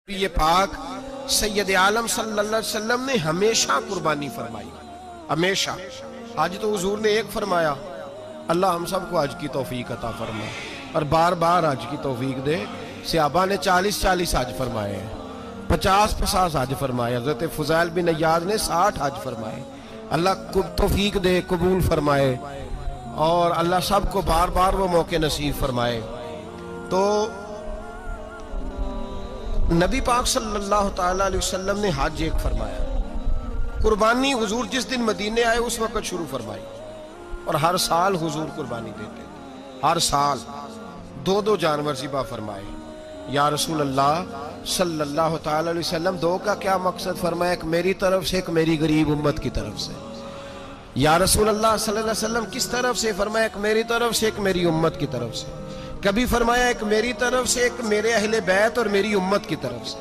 یہ پاک سید عالم صلی اللہ علیہ وسلم نے ہمیشہ قربانی فرمائی، ہمیشہ۔ آج تو حضور نے ایک فرمایا، اللہ ہم سب کو حج کی توفیق عطا فرمائے اور بار بار حج کی توفیق دے۔ صحابہ نے 40 حج فرمائے ہیں، 50 حج فرمائے، حضرت فضیل بن عیاض نے 60 حج فرمائے۔ اللہ توفیق دے، قبول فرمائے اور اللہ سب کو بار بار وہ موقع نصیب فرمائے۔ تو نبی پاک صلی اللہ تعالیٰ علیہ وسلم نے حج ایک فرمایا، قربانی حضور جس دن مدینے آئے اس وقت شروع فرمائی، اور ہر سال حضور قربانی دیتے تھے، ہر سال 2 جانور ذبح فرمائے۔ یا رسول اللہ صلی اللہ تعالیٰ علیہ وسلم 2 کا کیا مقصد فرمایا؟ ایک میری طرف سے، ایک میری غریب امت کی طرف سے۔ یا رسول اللہ صلی اللہ علیہ وسلم کس طرف سے فرمایا؟ ایک میری طرف سے، ایک میری امت کی طرف سے۔ کبھی فرمایا ایک میری طرف سے، ایک میرے اہل بیت اور میری امت کی طرف سے۔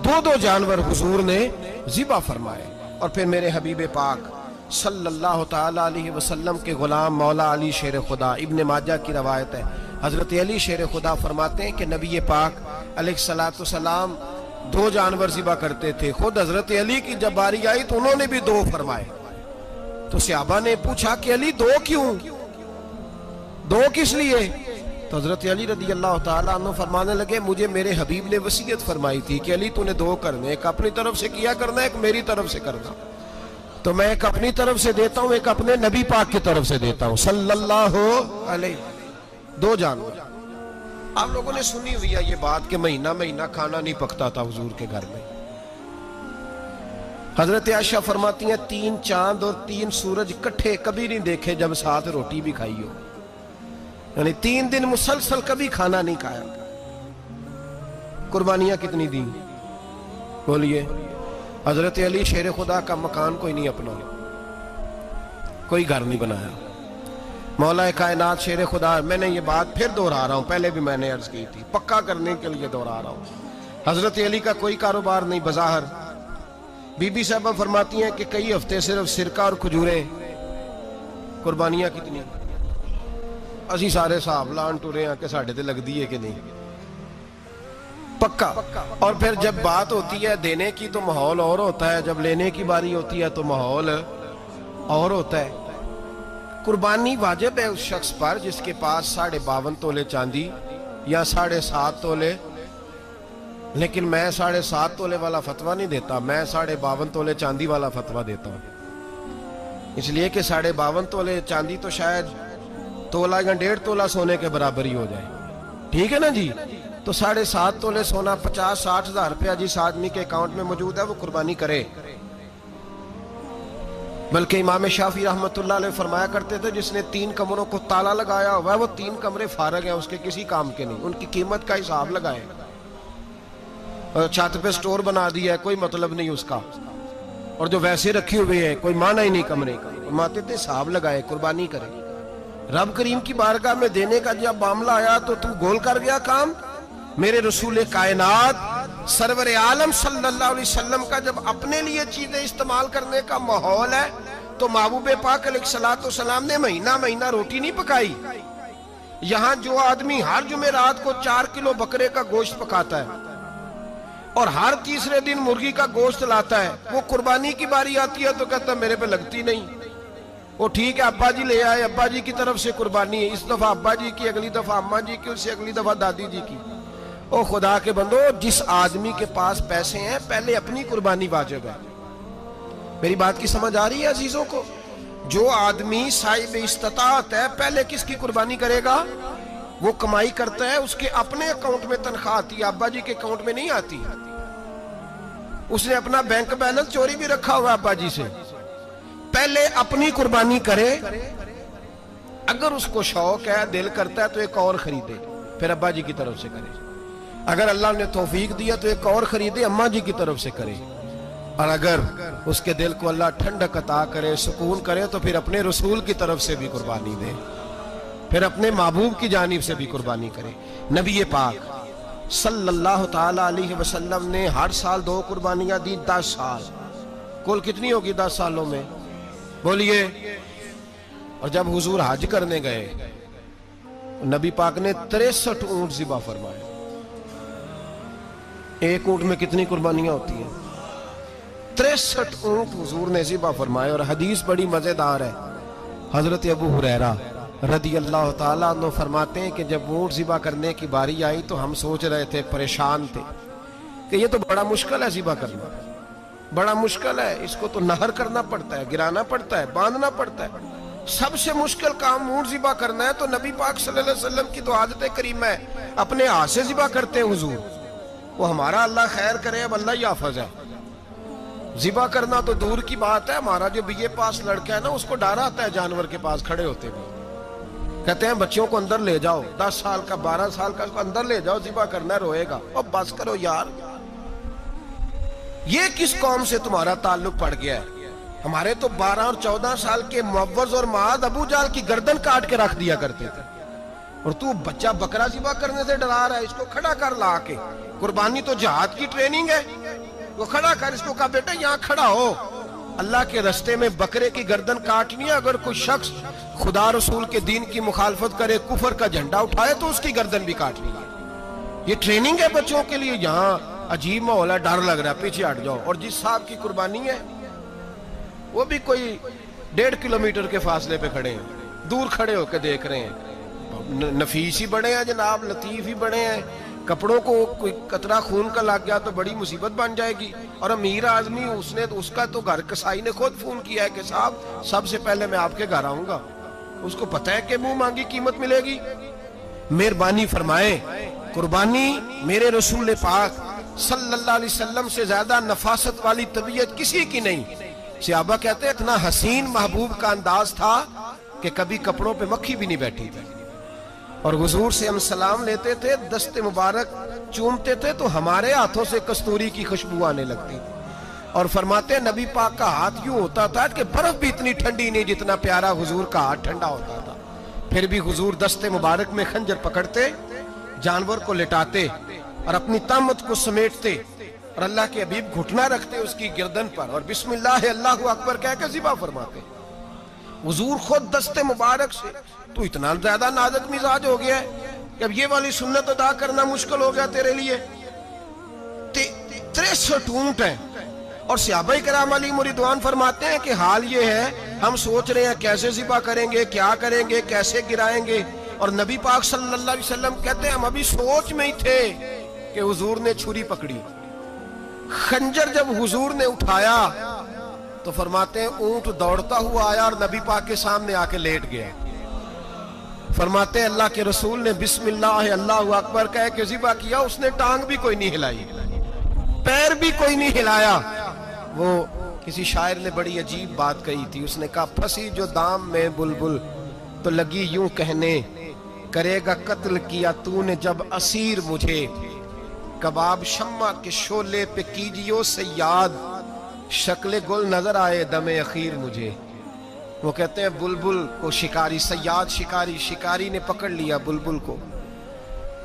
2 جانور حضور نے ذبح فرمائے، اور پھر میرے حبیب پاک صلی اللہ تعالیٰ علیہ وسلم کے غلام مولا علی شیر خدا، ابن ماجہ کی روایت ہے، حضرت علی شیر خدا فرماتے ہیں کہ نبی پاک علیہ السلام 2 جانور ذبح کرتے تھے۔ خود حضرت علی کی جب باری آئی تو انہوں نے بھی 2 فرمائے۔ تو صحابہ نے پوچھا کہ علی 2 کیوں؟ 2 کس لیے؟ تو حضرت علی رضی اللہ تعالیٰ عنہ فرمانے لگے، مجھے میرے حبیب نے وصیت فرمائی تھی کہ علی تو نے 2 کرنے، ایک اپنی طرف سے کیا کرنا، ایک میری طرف سے کرنا۔ تو میں ایک اپنی طرف سے دیتا ہوں، ایک اپنے نبی پاک کی طرف سے دیتا ہوں صلی اللہ علیہ۔ 2 جانور۔ آپ لوگوں نے سنی ہوئی ہے یہ بات کہ مہینہ کھانا نہیں پکتا تھا حضور کے گھر میں۔ حضرت عائشہ فرماتی ہیں 3 چاند اور 3 سورج کٹھے کبھی نہیں دیکھے جب ساتھ روٹی بھی کھائی ہو، یعنی 3 دن مسلسل کبھی کھانا نہیں کھایا۔ قربانیاں کتنی دیں؟ بولیے۔ حضرت علی شیر خدا کا مکان کوئی نہیں اپنا، کوئی گھر نہیں بنایا۔ مولا کائنات شیر خدا، میں نے یہ بات پھر دہرا رہا ہوں، پہلے بھی میں نے عرض کی تھی، پکا کرنے کے لیے دہرا رہا ہوں۔ حضرت علی کا کوئی کاروبار نہیں بظاہر۔ بی بی صاحبہ فرماتی ہیں کہ کئی ہفتے صرف سرکہ اور کھجوریں۔ قربانیاں کتنی؟ اسی سارے صاحب لان ٹورے ہیں کہ ساڑھے تے لگ دیئے کہ نہیں، پکا۔ اور پھر جب بات ہوتی ہے دینے کی تو ماحول اور ہوتا ہے، جب لینے کی باری ہوتی ہے تو ماحول اور ہوتا ہے۔ قربانی واجب ہے اس شخص پر جس کے پاس 52.5 تولے چاندی یا 7.5 تولے، لیکن میں 7.5 تولے والا فتویٰ نہیں دیتا، میں 52.5 تولے چاندی والا فتویٰ دیتا ہوں، اس لیے کہ 52.5 تولے چاندی تو شاید تولہ یا 1.5 تولہ سونے کے برابر ہی ہو جائے، ٹھیک ہے نا جی؟ تو 7.5 تولے سونا 50-60 ہزار روپیہ جس آدمی کے اکاؤنٹ میں موجود ہے وہ قربانی کرے۔ بلکہ امام شافعی رحمۃ اللہ علیہ فرمایا کرتے تھے جس نے 3 کمروں کو تالا لگایا ہوا ہے وہ 3 کمرے فارغ ہیں، اس کے کسی کام کے نہیں، ان کی قیمت کا حساب لگائے۔ اور چھت پہ سٹور بنا دیا ہے، کوئی مطلب نہیں اس کا، اور جو ویسے رکھی ہوئے ہیں کوئی معنی ہی نہیں کمرے کا، فرماتے تھے حساب لگائے، قربانی کرے۔ رب کریم کی بارگاہ میں دینے کا جب معاملہ آیا تو تم گول کر گیا کام۔ میرے رسول کائنات سرور عالم صلی اللہ علیہ وسلم کا جب اپنے لیے چیزیں استعمال کرنے کا ماحول ہے تو محبوب پاک علیہ السلام نے مہینہ روٹی نہیں پکائی۔ یہاں جو آدمی ہر جمعرات کو 4 کلو بکرے کا گوشت پکاتا ہے اور ہر تیسرے دن مرغی کا گوشت لاتا ہے، وہ قربانی کی باری آتی ہے تو کہتا ہے میرے پہ لگتی نہیں۔ وہ ٹھیک ہے ابا جی لے آئے، ابا جی کی طرف سے قربانی ہے، اس دفعہ ابا جی کی، اگلی دفعہ اماں جی کی، اس سے اگلی دفعہ دادی جی کی۔ او خدا کے بندو، جس آدمی کے پاس پیسے ہیں پہلے اپنی قربانی واجب ہے۔ میری بات کی سمجھ آ رہی ہے عزیزوں کو؟ جو آدمی صاحب استطاعت ہے پہلے کس کی قربانی کرے گا؟ وہ کمائی کرتا ہے، اس کے اپنے اکاؤنٹ میں تنخواہ آتی ہے، ابا جی کے اکاؤنٹ میں نہیں آتی۔ اس نے اپنا بینک بیلنس چوری بھی رکھا ہوا ابا جی سے۔ پہلے اپنی قربانی کرے، اگر اس کو شوق ہے، دل کرتا ہے تو ایک اور خریدے، پھر ابا جی کی طرف سے کرے۔ اگر اللہ نے توفیق دیا تو ایک اور خریدے، اماں جی کی طرف سے کرے، اور اگر اس کے دل کو اللہ ٹھنڈک عطا کرے، سکون کرے تو پھر اپنے رسول کی طرف سے بھی قربانی دے، پھر اپنے محبوب کی جانب سے بھی قربانی کرے۔ نبی پاک صلی اللہ تعالیٰ علیہ وسلم نے ہر سال 2 قربانیاں دی، 10 سال، کل کتنی ہوگی 10 سالوں میں؟ بولیے۔ اور جب حضور حج کرنے گئے نبی پاک نے 63 اونٹ ذبح فرمائے، ایک اونٹ میں کتنی قربانیاں ہوتی ہیں؟ 63 اونٹ حضور نے ذبح فرمائے. اور حدیث بڑی مزیدار ہے. حضرت ابو ہریرہ رضی اللہ تعالیٰ عنہ فرماتے ہیں کہ جب اونٹ ذبح کرنے کی باری آئی تو ہم سوچ رہے تھے، پریشان تھے کہ یہ تو بڑا مشکل ہے ذبح کرنا، بڑا مشکل ہے، اس کو تو نہر کرنا پڑتا ہے، گرانا پڑتا ہے، باندھنا پڑتا ہے. سب سے مشکل کام اونٹ ذبح کرنا ہے. تو نبی پاک صلی اللہ علیہ وسلم کی تو عادت کریمہ ہے، اپنے ہاتھ سے ذبح کرتے ہیں حضور. وہ ہمارا اللہ خیر کرے، اب اللہ ہی حافظ ہے. ذبح کرنا تو دور کی بات ہے. ہمارا جو BA پاس لڑکا ہے نا، اس کو ڈر آتا ہے جانور کے پاس کھڑے ہوتے ہوئے. کہتے ہیں بچوں کو اندر لے جاؤ، 10 سال کا 12 سال کا، اس کو اندر لے جاؤ، ذبح کرنا ہے، روئے گا. اور بس کرو یار، یہ کس قوم سے تمہارا تعلق پڑ گیا ہے؟ ہمارے تو 12 اور 14 سال کے معوذ اور معاذ ابو جہل کی گردن کاٹ کے رکھ دیا کرتے تھے. اور تو بچہ بکرا ذبح کرنے سے ڈرا رہا ہے. اس کو کھڑا کر لا کے. قربانی تو جہاد کی ٹریننگ ہے. وہ کھڑا کر، اس کو کہا بیٹا یہاں کھڑا ہو، اللہ کے رستے میں بکرے کی گردن کاٹنی ہے. اگر کوئی شخص خدا رسول کے دین کی مخالفت کرے، کفر کا جھنڈا اٹھائے، تو اس کی گردن بھی کاٹنی ہے. یہ ٹریننگ ہے بچوں کے لیے. یہاں عجیب ماحول ہے، ڈر لگ رہا ہے، پیچھے ہٹ جاؤ. اور جس صاحب کی قربانی ہے وہ بھی کوئی 1.5 کلومیٹر کے فاصلے پہ کھڑے ہیں، دور کھڑے ہو کے دیکھ رہے ہیں. نفیس ہی بڑے ہیں جناب، لطیف ہی بڑے ہیں. کپڑوں کو کوئی قطرہ خون کا لگ گیا تو بڑی مصیبت بن جائے گی. اور امیر آدمی، اس کا تو گھر کسائی نے خود فون کیا ہے کہ صاحب سب سے پہلے میں آپ کے گھر آؤں گا. اس کو پتہ ہے کہ منہ مانگی قیمت ملے گی. مہربانی فرمائے، قربانی میرے رسول پاک صلی اللہ علیہ وسلم سے زیادہ نفاست والی طبیعت کسی کی نہیں. صحابہ کہتے ہیں اتنا حسین محبوب کا انداز تھا کہ کبھی کپڑوں پہ مکھی بھی نہیں بیٹھی تھی. اور حضور سے ہم سلام لیتے تھے، دست مبارک چومتے تھے تو ہمارے ہاتھوں سے کستوری کی خوشبو آنے لگتی تھی. اور فرماتے ہیں نبی پاک کا ہاتھ یوں ہوتا تھا کہ برف بھی اتنی ٹھنڈی نہیں جتنا پیارا حضور کا ہاتھ ٹھنڈا ہوتا تھا. پھر بھی حضور دست مبارک میں خنجر پکڑتے، جانور کو لٹاتے اور اپنی طامت کو سمیٹتے، اور اللہ کے حبیب گھٹنا رکھتے اس کی گردن پر، اور بسم اللہ اللہ اکبر کہہ کے ذبح فرماتے. حضور خود دست مبارک سے. تو اتنا زیادہ نازک مزاج ہو گیا ہے کہ اب یہ والی سنت ادا کرنا مشکل ہو گیا تیرے لیے. 63 اونٹ ہیں. اور صحابہ کرام علیہم رضوان فرماتے ہیں کہ حال یہ ہے، ہم سوچ رہے ہیں کیسے ذبح کریں گے، کیا کریں گے، کیسے گرائیں گے. اور نبی پاک صلی اللہ علیہ وسلم کہتے ہیں ہم ابھی سوچ میں ہی تھے کہ حضور نے چھری پکڑی. خنجر جب حضور نے اٹھایا تو فرماتے ہیں اونٹ دوڑتا ہوا آیا اور نبی پاک کے سامنے آ کے لیٹ گیا. فرماتے ہیں اللہ کے رسول نے بسم اللہ اللہ اکبر کہہ کے ذبح کیا. اس نے ٹانگ بھی کوئی نہیں ہلائی، پیر بھی کوئی نہیں ہلایا. وہ کسی شاعر نے بڑی عجیب بات کہی تھی. اس نے کہا پھنسی جو دام میں بلبل تو لگی یوں کہنے، کرے گا قتل کیا تو نے جب اسیر مجھے، کباب شمع کے شعلے پہ کیجیو صیاد، شکل گل نظر آئے دم اخیر مجھے. وہ کہتے ہیں بلبل کو شکاری، صیاد شکاری نے پکڑ لیا بلبل کو.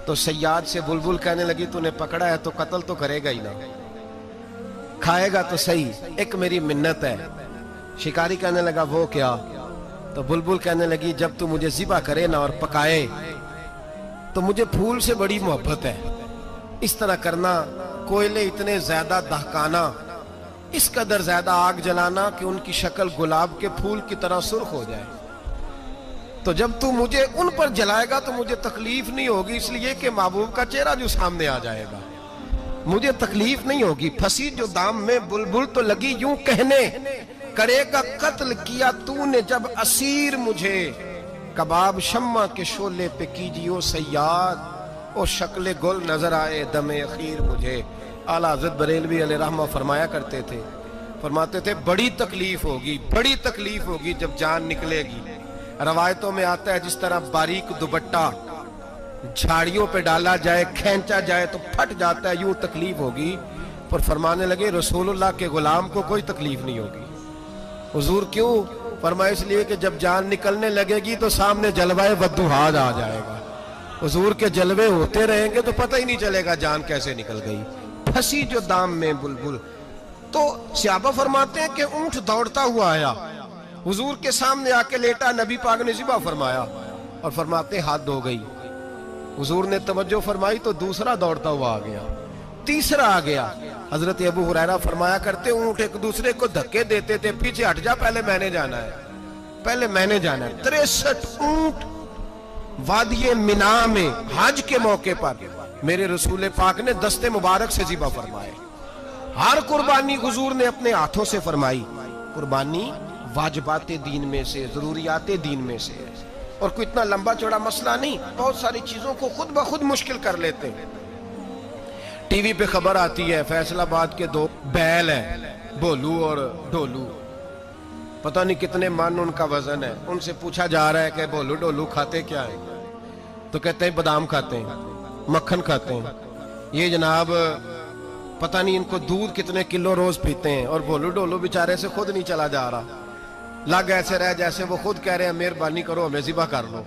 تو صیاد سے بلبل کہنے لگی تو نے پکڑا ہے تو قتل تو کرے گا ہی نا، کھائے گا تو صحیح، ایک میری منت ہے. شکاری کہنے لگا وہ کیا؟ تو بلبل کہنے لگی جب تو مجھے ذبح کرے نا اور پکائے تو مجھے پھول سے بڑی محبت ہے. اس طرح کرنا، کوئلے اتنے زیادہ دہکانا، اس قدر زیادہ آگ جلانا کہ ان کی شکل گلاب کے پھول کی طرح سرخ ہو جائے. تو جب تو مجھے ان پر جلائے گا تو مجھے تکلیف نہیں ہوگی، اس لیے کہ محبوب کا چہرہ جو سامنے آ جائے گا مجھے تکلیف نہیں ہوگی. پھنسی جو دام میں بلبل تو لگی یوں کہنے، کرے گا قتل کیا تو نے جب اسیر مجھے، کباب شمع کے شعلے پہ کیجیو صیاد، اور شکل گل نظر آئے دم اخیر مجھے. اعلیٰ حضرت بریلوی علیہ رحمہ فرمایا کرتے تھے، فرماتے تھے بڑی تکلیف ہوگی جب جان نکلے گی. روایتوں میں آتا ہے جس طرح باریک دوپٹہ جھاڑیوں پہ ڈالا جائے، کھینچا جائے تو پھٹ جاتا ہے، یوں تکلیف ہوگی. پر فرمانے لگے رسول اللہ کے غلام کو کوئی تکلیف نہیں ہوگی. حضور کیوں؟ فرمایا اس لیے کہ جب جان نکلنے لگے گی تو سامنے جلوہ بدوحاد آ جائے گا. حضور کے جلوے ہوتے رہیں گے تو پتہ ہی نہیں چلے گا جان کیسے نکل گئی. پھنسی جو دام میں بلبل. تو صحابہ فرماتے ہیں کہ اونٹ دوڑتا ہوا آیا، حضور کے سامنے آ کے لیٹا، نبی پاک نے ذبح فرمایا اور فرماتے ہاتھ دھو گئی. حضور نے توجہ فرمائی تو دوسرا دوڑتا ہوا آ گیا. تیسرا آ گیا. حضرت ابو ہریرہ فرمایا کرتے اونٹ ایک دوسرے کو دھکے دیتے تھے, پیچھے ہٹ جا, پہلے میں نے جانا ہے, پہلے میں نے جانا ہے. 63 اونٹ وادی مینا میں حج کے موقع پر میرے رسول پاک نے دست مبارک سے ذبح فرمائے. ہر قربانی حضور نے اپنے ہاتھوں سے فرمائی. قربانی واجبات دین میں سے, ضروریات دین میں سے ہے, اور کوئی اتنا لمبا چوڑا مسئلہ نہیں. بہت ساری چیزوں کو خود بخود مشکل کر لیتے ہیں. ٹی وی پہ خبر آتی ہے فیصل آباد کے 2 بیل ہیں, بولو اور ڈولو, پتہ نہیں کتنے من ان کا وزن ہے. ان سے پوچھا جا رہا ہے کہ بولو ڈولو کھاتے کیا ہیں؟ تو کہتے ہیں بادام کھاتے ہیں, مکھن کھاتے ہیں. یہ جناب پتہ نہیں ان کو دودھ کتنے کلو روز پیتے ہیں, اور بولو ڈولو بیچارے سے خود نہیں چلا جا رہا. لگ ایسے رہ جیسے وہ خود کہہ رہے ہیں مہربانی کرو ہمیں ذبح کر لو,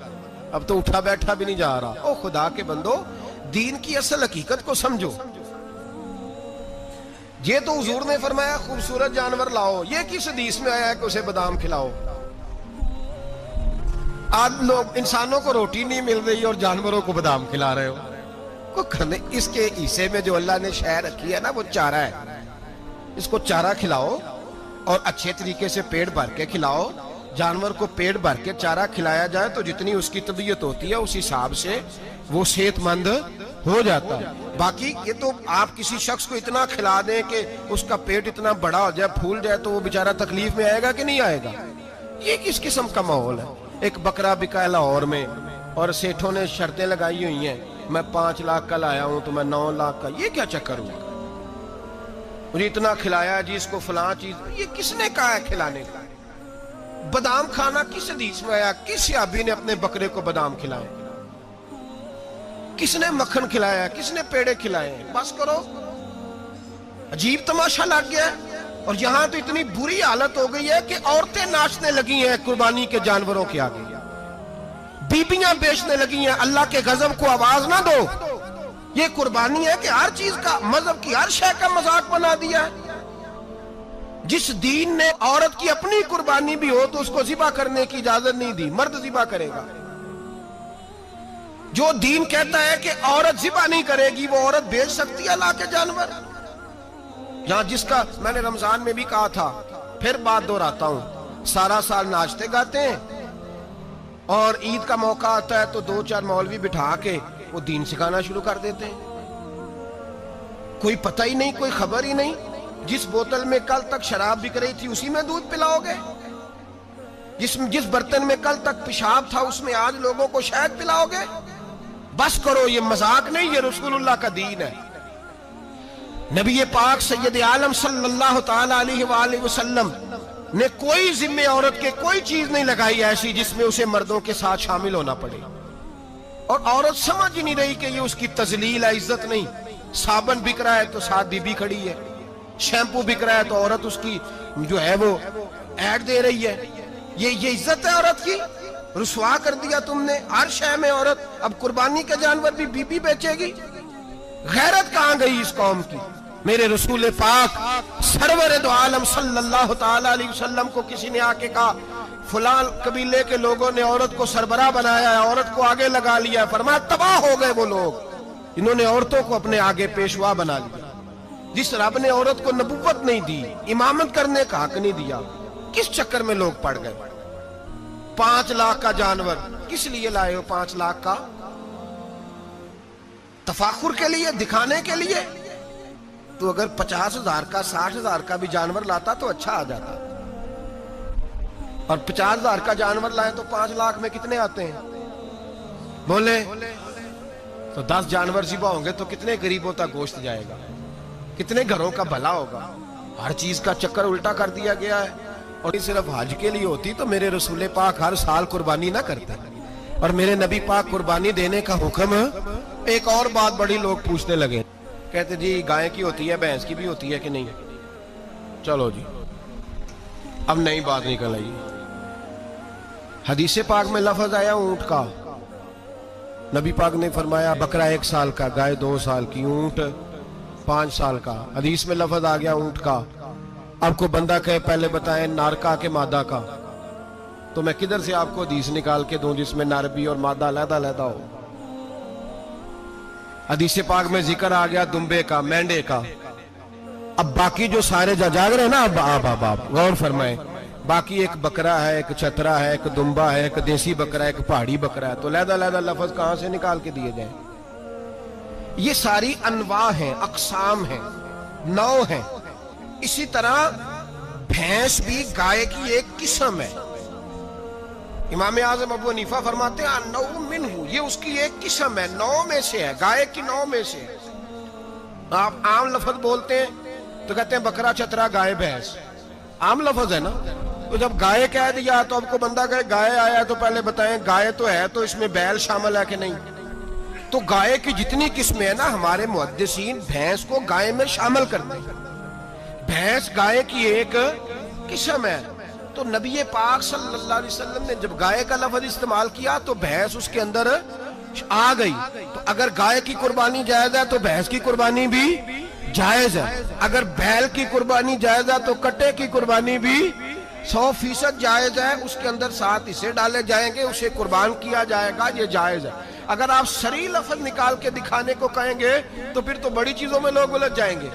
اب تو اٹھا بیٹھا بھی نہیں جا رہا. او خدا کے بندو, دین کی اصل حقیقت کو سمجھو. یہ تو حضور نے فرمایا خوبصورت جانور لاؤ, یہ کس حدیث میں آیا ہے کہ اسے بادام کھلاؤ؟ آج لوگ انسانوں کو روٹی نہیں مل رہی اور جانوروں کو بادام کھلا رہے ہو. اس کے حصے میں جو اللہ نے شے رکھی ہے نا, وہ چارہ ہے. اس کو چارہ کھلاؤ اور اچھے طریقے سے پیٹ بھر کے کھلاؤ. جانور کو پیٹ بھر کے چارہ کھلایا جائے تو جتنی اس کی طبیعت ہوتی ہے اس حساب سے وہ صحت مند ہو جاتا ہے. باقی یہ تو آپ کسی شخص کو اتنا کھلا دیں کہ اس کا پیٹ اتنا بڑا ہو جائے, پھول جائے, تو وہ بیچارہ تکلیف میں آئے گا کہ نہیں آئے گا؟ یہ کس قسم کا ماحول ہے؟ ایک بکرا بکا ہے لاہور میں, اور سیٹھوں نے شرطیں لگائی ہوئی ہیں, میں 5 لاکھ کا لایا ہوں تو میں 9 لاکھ کا. یہ کیا چکر ہوا؟ مجھے اتنا کھلایا جی اس کو فلاں چیز. یہ کس نے کہا ہے کھلانے کا؟ بادام کھانا کس حدیث میں آیا؟ کس صحابی نے اپنے بکرے کو بادام کھلائے؟ کس نے مکھن کھلایا؟ کس نے پیڑے کھلائے؟ بس کرو, عجیب تماشا لگ گیا. اور یہاں تو اتنی بری حالت ہو گئی ہے کہ عورتیں ناچنے لگی ہیں قربانی کے جانوروں کے آگے, بیبیاں بیچنے لگی ہیں. اللہ کے غضب کو آواز نہ دو. یہ قربانی ہے کہ ہر چیز کا, مذہب کی ہر شے کا مذاق بنا دیا ہے. جس دین نے عورت کی اپنی قربانی بھی ہو تو اس کو ذبح کرنے کی اجازت نہیں دی, مرد ذبح کرے گا. جو دین کہتا ہے کہ عورت ذبح نہیں کرے گی, وہ عورت بیچ سکتی ہے اللہ کے جانور. یہاں جس کا میں نے رمضان میں بھی کہا تھا, پھر بات دہراتا ہوں, سارا سال ناچتے گاتے ہیں, اور عید کا موقع آتا ہے تو 2-4 مولوی بٹھا کے وہ دین سکھانا شروع کر دیتے ہیں. کوئی پتہ ہی نہیں, کوئی خبر ہی نہیں. جس بوتل میں کل تک شراب بک رہی تھی اسی میں دودھ پلاؤ گے؟ جس برتن میں کل تک پیشاب تھا اس میں آج لوگوں کو شہد پلاؤ گے؟ بس کرو, یہ مذاق نہیں, یہ رسول اللہ کا دین ہے. نبی پاک سید عالم صلی اللہ تعالی علیہ وآلہ وسلم نے کوئی ذمہ عورت کے کوئی چیز نہیں لگائی ایسی جس میں اسے مردوں کے ساتھ شامل ہونا پڑے. اور عورت سمجھ نہیں رہی کہ یہ اس کی تذلیل ہے, عزت نہیں. صابن بک رہا ہے تو ساتھ بی بی کھڑی ہے, شیمپو بک رہا ہے تو عورت اس کی جو ہے وہ ایڈ دے رہی ہے. یہ عزت ہے عورت کی؟ رسوا کر دیا تم نے ہر شے میں عورت. اب قربانی کے جانور بھی بی بی بیچے گی؟ غیرت کہاں گئی اس قوم کی؟ میرے رسول پاک سرور دو عالم صلی اللہ تعالی علیہ وسلم کو کسی نے آ کے کہا فلاں قبیلے کے لوگوں نے عورت کو سربراہ بنایا ہے, عورت کو آگے لگا لیا ہے. فرمایا تباہ ہو گئے وہ لوگ, انہوں نے عورتوں کو اپنے آگے پیشوا بنا لیا. جس رب نے عورت کو نبوت نہیں دی, امامت کرنے کا حق نہیں دیا, کس چکر میں لوگ پڑ گئے؟ 5 لاکھ کا جانور کس لیے لائے ہو؟ 5 لاکھ کا تفاخر کے لیے, دکھانے کے لیے؟ تو اگر 50,000 کا 60,000 کا بھی جانور لاتا تو اچھا آ جاتا. اور 50,000 کا جانور لائیں تو 5 لاکھ میں کتنے آتے ہیں بولے؟ تو 10 جانور ذبح ہوں گے تو کتنے غریبوں تک گوشت جائے گا, کتنے گھروں کا بھلا ہوگا. ہر چیز کا چکر الٹا کر دیا گیا ہے. اور صرف حج کے لیے ہوتی تو میرے رسول پاک ہر سال قربانی نہ کرتے, اور میرے نبی پاک قربانی دینے کا حکم. ایک اور بات بڑی لوگ پوچھنے لگے, کہتے جی گائے کی ہوتی ہے, بھینس کی بھی ہوتی ہے کہ نہیں؟ چلو جی اب نئی بات نکل آئی. حدیث پاک میں لفظ آیا اونٹ کا, نبی پاک نے فرمایا بکرا 1 سال کا, گائے 2 سال کی, اونٹ 5 سال کا. حدیث میں لفظ آ گیا اونٹ کا. آپ کو بندہ کہے پہلے بتائیں نر کا کہ مادہ کا, تو میں کدھر سے آپ کو حدیث نکال کے دوں جس میں نر بھی اور مادہ علیحدہ علیحدہ ہو؟ حدیث پاک میں ذکر آ گیا دمبے کا، مینڈے کا. اب باقی جو سارے جاگ رہے ہیں نا، اب غور فرمائیں، باقی ایک بکرا ہے، ایک چترا ہے، ایک دمبا ہے، ایک دیسی بکرا ہے، ایک پہاڑی بکرا ہے، تو علیحدہ لفظ کہاں سے نکال کے دیے جائیں؟ یہ ساری انواع ہیں، اقسام ہیں، نوع ہیں. اسی طرح بھینس بھی گائے کی ایک قسم ہے. امام اعظم ابو حنیفہ فرماتے ہیں نوع منہ، یہ اس کی ایک قسم ہے، نوع میں سے ہے، گائے کی نوع میں سے ہے. آپ عام لفظ بولتے ہیں تو کہتے ہیں بکرا چترا گائے بھینس، عام لفظ ہے نا. تو جب گائے کہہ دیا تو اب کو بندہ کہے گائے آیا تو پہلے بتائیں گائے تو ہے تو اس میں بیل شامل ہے کہ نہیں؟ تو گائے کی جتنی قسمیں ہیں نا، ہمارے محدثین بھینس کو گائے میں شامل کرتے ہیں. بھینس گائے کی ایک قسم ہے. تو نبی پاک صلی اللہ علیہ وسلم نے جب گائے کا لفظ استعمال کیا تو بھینس اس کے اندر آ گئی. تو اگر گائے کی قربانی جائز ہے تو بھینس کی قربانی بھی جائز ہے. اگر بیل کی قربانی جائز ہے تو کٹے کی قربانی بھی 100% جائز ہے. اس کے اندر 7 حصے ڈالے جائیں گے، اسے قربان کیا جائے گا، یہ جائز ہے. اگر آپ صریح لفظ نکال کے دکھانے کو کہیں گے تو پھر تو بڑی چیزوں میں لوگ الجھ جائیں گے.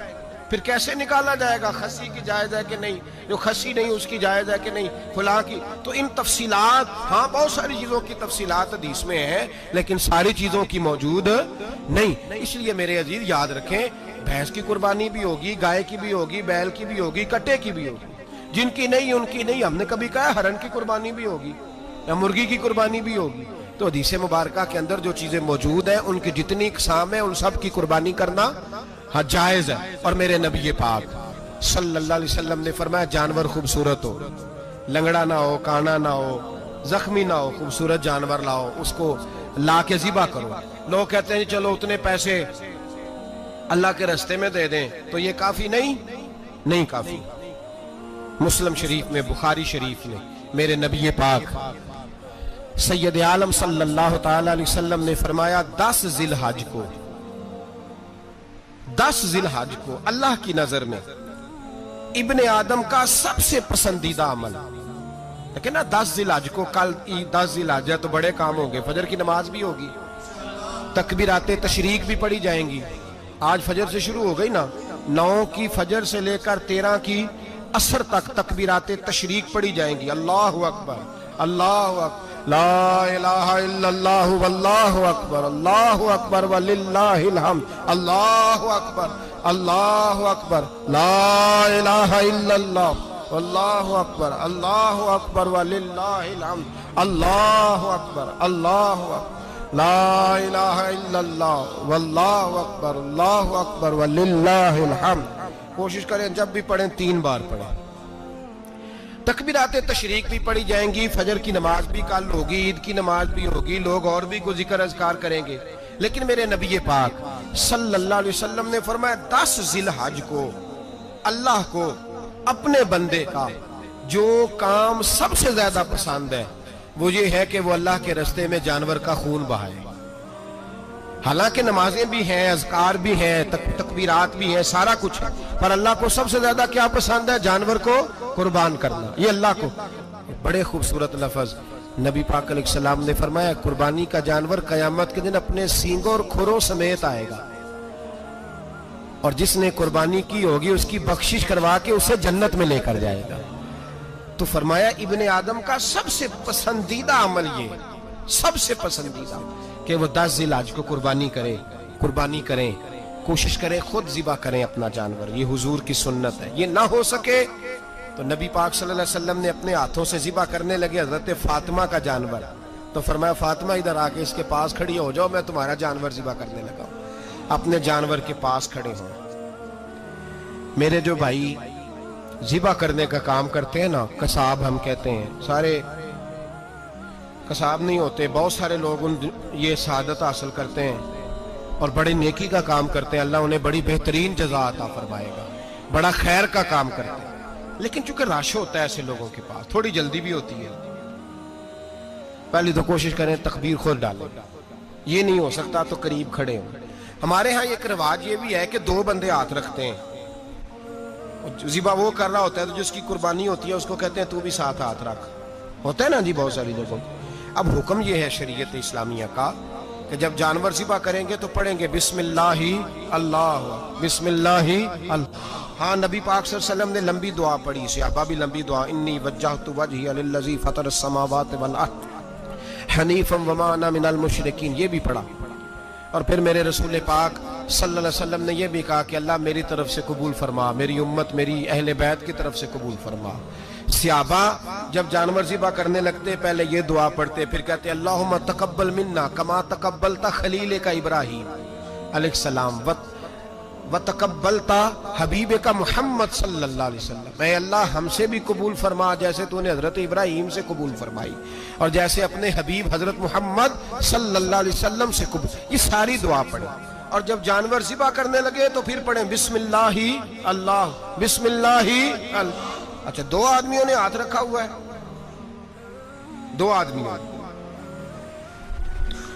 پھر کیسے نکالا جائے گا خسی کی جائز ہے کہ نہیں، جو خسی نہیں اس کی جائز ہے کہ نہیں، فلاں کی. تو ان تفصیلات، ہاں بہت ساری چیزوں کی تفصیلات حدیث میں ہیں لیکن ساری چیزوں کی موجود نہیں. اس لیے میرے عزیز یاد رکھیں، بھینس کی قربانی بھی ہوگی، گائے کی بھی ہوگی، بیل کی بھی ہوگی، کٹے کی بھی ہوگی. جن کی نہیں ان کی نہیں. ہم نے کبھی کہا ہرن کی قربانی بھی ہوگی یا مرغی کی قربانی بھی ہوگی. تو حدیث مبارکہ کے اندر جو چیزیں موجود ہیں ان کی جتنی اقسام ہیں ان سب کی قربانی کرنا ہاں جائز ہے. اور میرے نبی پاک صلی اللہ علیہ وسلم نے فرمایا جانور خوبصورت ہو، لنگڑا نہ ہو، کانا نہ ہو، زخمی نہ ہو، خوبصورت جانور لاؤ، اس کو لا کے ذبح کرو. لوگ کہتے ہیں چلو اتنے پیسے اللہ کے راستے میں دے دیں تو یہ کافی نہیں کافی. مسلم شریف میں، بخاری شریف میں میرے نبی پاک سید عالم صلی اللہ تعالی علیہ وسلم نے فرمایا 10 ذی الحج کو اللہ کی نظر میں ابن آدم کا سب سے پسندیدہ عمل. لیکن نا 10 ذی الحج کو، کل 10 ذی الحج ہے تو بڑے کام ہوں گے. فجر کی نماز بھی ہوگی، تکبیرات تشریق بھی پڑھی جائیں گی. آج فجر سے شروع ہو گئی نا، 9 کی فجر سے لے کر 13 کی عصر تک تکبیرات تشریق پڑھی جائیں گی. اللہ اکبر، اللہ اکبر، لا الہ الا اللہ واللہ اکبر، اللہ اکبر وللہ الحمد، اللہ اکبر، اللہ اکبر، لا الہ الا اللہ واللہ اکبر، اللہ اکبر وللہ الحمد، اللہ اکبر، اللہ اکبر، لا الہ الا اللہ واللہ اکبر، اللہ اکبر وللہ الحمد. کوشش کریں جب بھی پڑھیں 3 بار پڑھیں. تکبیرات تشریق بھی پڑھی جائیں گی. فجر کی نماز بھی کل ہوگی، عید کی نماز بھی ہوگی، لوگ اور بھی کوئی ذکر اذکار کریں گے. لیکن میرے نبی پاک صلی اللہ علیہ وسلم نے فرمایا 10 ذی الحج کو اللہ کو اپنے بندے کا جو کام سب سے زیادہ پسند ہے وہ یہ ہے کہ وہ اللہ کے راستے میں جانور کا خون بہائے. حالانکہ نمازیں بھی ہیں، اذکار بھی ہیں، تکبیرات بھی ہیں، سارا کچھ ہے، پر اللہ کو سب سے زیادہ کیا پسند ہے؟ جانور کو قربان کرنا. یہ اللہ کو بڑے خوبصورت لفظ نبی پاک علیہ السلام نے فرمایا قربانی کا جانور قیامت کے دن اپنے سینگوں اور کھروں سمیت آئے گا، اور جس نے قربانی کی ہوگی اس کی بخشش کروا کے اسے جنت میں لے کر جائے گا. تو فرمایا ابن آدم کا سب سے پسندیدہ عمل یہ، سب سے پسندیدہ، کہ وہ 10 ذی الحج کو قربانی کریں، کوشش کریں خود ذبح کریں اپنا جانور. یہ حضور کی سنت ہے. یہ نہ ہو سکے تو نبی پاک صلی اللہ علیہ وسلم نے اپنے ہاتھوں سے ذبح کرنے لگے حضرت فاطمہ کا جانور. تو فرمایا فاطمہ ادھر آ کے اس کے پاس کھڑی ہو جاؤ، میں تمہارا جانور ذبح کرنے لگا ہوں. اپنے جانور کے پاس کھڑے ہوں. میرے جو بھائی ذبح کرنے کا کام کرتے ہیں نا، قصاب ہم کہتے ہیں، سارے قصاب نہیں ہوتے، بہت سارے لوگ یہ سعادت حاصل کرتے ہیں اور بڑے نیکی کا کام کرتے ہیں. اللہ انہیں بڑی بہترین جزا عطا فرمائے گا، بڑا خیر کا کام کرتے ہیں. لیکن چونکہ رش ہوتا ہے ایسے لوگوں کے پاس، تھوڑی جلدی بھی ہوتی ہے. پہلی تو کوشش کریں تکبیر خود ڈالیں، یہ نہیں ہو سکتا تو قریب کھڑے ہوں. ہمارے ہاں ایک رواج یہ بھی ہے کہ 2 بندے ہاتھ رکھتے ہیں. ذبح وہ کر رہا ہوتا ہے تو جس کی قربانی ہوتی ہے اس کو کہتے ہیں تو بھی ساتھ ہاتھ رکھ. ہوتا ہے نا جی بہت ساری جگہوں. اب حکم یہ ہے شریعت اسلامیہ کا کہ جب جانور ذبح کریں گے تو پڑھیں گے بسم اللہ اللہ، بسم اللہ اللہ۔ ہاں نبی پاک صلی اللہ علیہ وسلم نے لمبی دعا پڑھی، صحابہ بھی لمبی دعا، انی وجہت وجہی للذی فطر السماوات والارض حنیفا وما انا من المشرکین، یہ بھی پڑھا۔ اور پھر میرے رسول پاک صلی اللہ علیہ وسلم نے یہ بھی کہا کہ اللہ میری طرف سے قبول فرما، میری امت، میری اہل بیت کی طرف سے قبول فرما۔ صحابہ جب جانور ذبح کرنے لگتے پہلے یہ دعا پڑھتے، پھر کہتے اللہم تقبل منا کما تقبلت خلیل کا ابراہیم علیہ السلام وتقبلت حبیب کا محمد صلی اللہ علیہ وسلم، اے اللہ ہم سے بھی قبول فرما جیسے تو نے حضرت ابراہیم سے قبول فرمائی اور جیسے اپنے حبیب حضرت محمد صلی اللہ علیہ وسلم سے قبول۔ یہ ساری دعا پڑھی، اور جب جانور ذبح کرنے لگے تو پھر پڑھیں بسم اللہ اللہ، بسم اللہ اللہ۔ اچھا دو آدمیوں نے ہاتھ رکھا ہوا ہے، دو آدمیوں،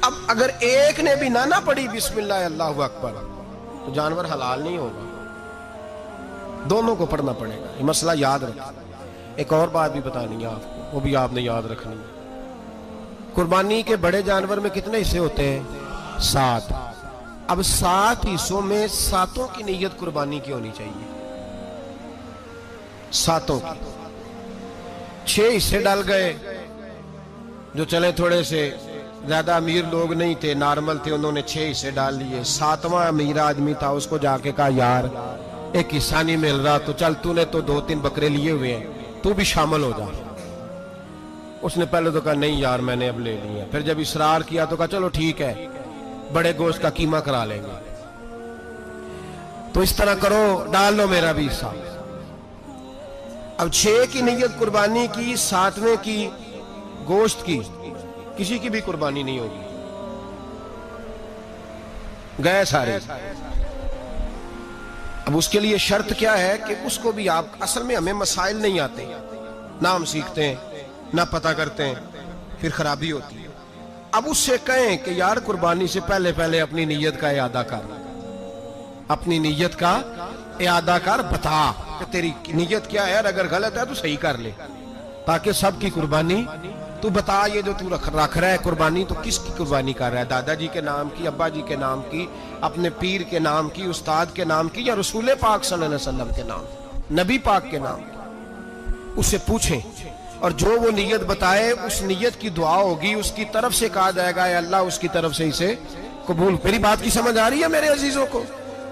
اب اگر ایک نے بھی نہ پڑھی بسم اللہ اللہ اکبر تو جانور حلال نہیں ہوگا، دونوں کو پڑھنا پڑے گا۔ یہ مسئلہ یاد رکھیں۔ ایک اور بات بھی بتانی ہے آپ کو، وہ بھی آپ نے یاد رکھنی ہے۔ قربانی کے بڑے جانور میں کتنے حصے ہوتے ہیں؟ 7۔ اب 7 حصوں میں 7 کی نیت قربانی کی ہونی چاہیے، 7 کی۔ 6 حصے ڈال گئے، جو چلے تھوڑے سے زیادہ امیر لوگ نہیں تھے، نارمل تھے، انہوں نے 6 حصے ڈال لیے۔ 7واں امیر آدمی تھا، اس کو جا کے کہا یار ایک حصہ نہیں مل رہا، تو چل تو نے تو 2-3 بکرے لیے ہوئے ہیں، تو بھی شامل ہو جا۔ اس نے پہلے تو کہا نہیں یار میں نے اب لے لیا، پھر جب اصرار کیا تو کہا چلو ٹھیک ہے بڑے گوشت کا قیمہ کرا لیں گے۔ تو اس طرح کرو، ڈال لو میرا بھی حصہ۔ اب 6 کی نیت قربانی کی، 7ویں کی گوشت کی، کسی کی بھی قربانی نہیں ہوگی، گئے سارے۔ اب اس کے لیے شرط کیا ہے کہ اس کو بھی آپ، اصل میں ہمیں مسائل نہیں آتے، نہ ہم سیکھتے ہیں نہ پتہ کرتے ہیں، پھر خرابی ہوتی ہے۔ اب اس سے کہیں کہ یار قربانی سے پہلے اپنی نیت کا اعادہ کر، اپنی نیت کا اعادہ کر، بتا کہ تیری نیت کیا ہے، اگر غلط ہے تو صحیح کر لے، تاکہ سب کی قربانی تو بتا۔ یہ جو تو رکھ رہا ہے قربانی، تو کس کی قربانی کر رہا ہے؟ دادا جی کے نام کی، ابا جی کے نام کی، اپنے پیر کے نام کی، استاد کے نام کی، یا رسول پاک صلی اللہ علیہ وسلم کے نام، نبی پاک کے نام کی؟ اس سے پوچھیں، اور جو وہ نیت بتائے اس نیت کی دعا ہوگی، اس کی طرف سے کہا جائے گا اے اللہ اس کی طرف سے اسے قبول۔ میری بات کی سمجھ آ رہی ہے میرے عزیزوں کو؟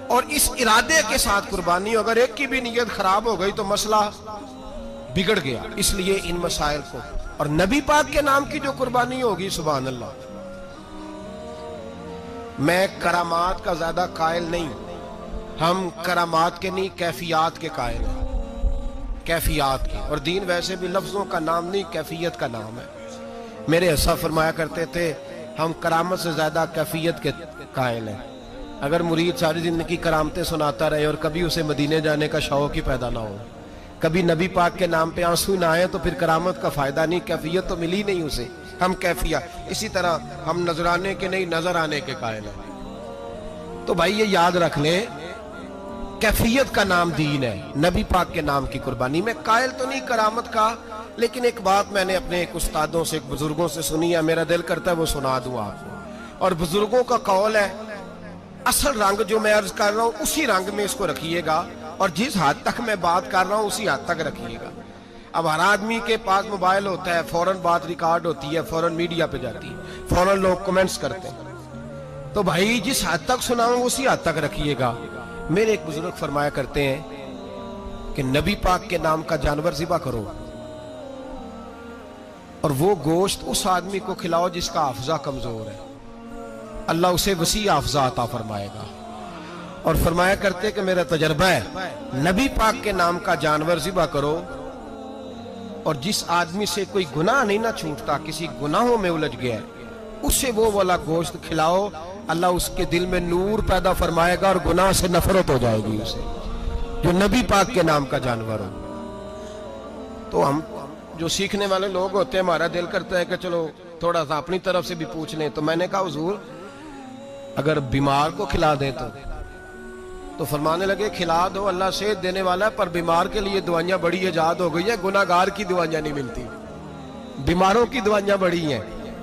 اور اس ارادے کے ساتھ قربانی، اگر ایک کی بھی نیت خراب ہو گئی تو مسئلہ بگڑ گیا۔ اس لیے ان مسائل کو، اور نبی پاک کے نام کی جو قربانی ہوگی، سبحان اللہ۔ میں کرامات کا زیادہ قائل نہیں، ہم کرامات کے نہیں کیفیات کے قائل ہیں، کیفیات کی۔ اور دین ویسے بھی لفظوں کا نام نہیں، کیفیت کا نام ہے۔ میرے اسا فرمایا کرتے تھے ہم کرامت سے زیادہ کیفیت کے قائل ہیں۔ اگر مرید ساری زندگی کرامتیں سناتا رہے اور کبھی اسے مدینے جانے کا شوق ہی پیدا نہ ہو، کبھی نبی پاک کے نام پہ آنسو نہ آئے، تو پھر کرامت کا فائدہ نہیں، کیفیت تو ملی نہیں اسے، ہم کیفیت۔ اسی طرح ہم نظرانے کے نہیں، نظر آنے کے قائل ہیں۔ تو بھائی یہ یاد رکھ لیں، کیفیت کا نام دین ہے، نبی پاک کے نام کی قربانی۔ میں قائل تو نہیں کرامت کا، لیکن ایک بات میں نے اپنے ایک استادوں سے، ایک بزرگوں سے سنی ہے، میرا دل کرتا ہے وہ سنا دوں آپ کو۔ اور بزرگوں کا قول ہے اصل رنگ جو میں عرض کر رہا ہوں اسی رنگ میں اس کو رکھیے گا، اور جس حد تک میں بات کر رہا ہوں اسی حد تک رکھیے گا۔ اب ہر آدمی کے پاس موبائل ہوتا ہے، فوراً بات ریکارڈ ہوتی ہے، فوراً میڈیا پہ جاتی ہے، فوراً لوگ کمنٹس کرتے ہیں۔ تو بھائی جس حد تک سناؤں اسی حد تک رکھیے گا۔ میرے ایک بزرگ فرمایا کرتے ہیں کہ نبی پاک کے نام کا جانور ذبح کرو، اور وہ گوشت اس آدمی کو کھلاؤ جس کا حافظہ کمزور ہے، اللہ اسے وسیع حافظہ عطا فرمائے گا۔ اور فرمایا کرتے کہ میرا تجربہ ہے، نبی پاک کے نام کا جانور ذبح کرو، اور جس آدمی سے کوئی گناہ نہیں نہ چھوٹتا، کسی گناہوں میں الجھ گیا ہے، اسے وہ والا گوشت کھلاؤ، اللہ اس کے دل میں نور پیدا فرمائے گا اور گناہ سے نفرت ہو جائے گی اسے، جو نبی پاک کے نام کا جانور ہو۔ تو ہم جو سیکھنے والے لوگ ہوتے ہیں، ہمارا دل کرتا ہے کہ چلو تھوڑا سا اپنی طرف سے بھی پوچھ لیں۔ تو میں نے کہا حضور اگر بیمار کو کھلا دیں تو فرمانے لگے کھلا دو، اللہ صحت دینے والا ہے، پر بیمار کے لیے دوائیاں بڑی ایجاد ہو گئی ہیں، گناہگار کی دوائیاں نہیں ملتی، بیماروں کی دوائیاں بڑی ہیں۔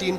3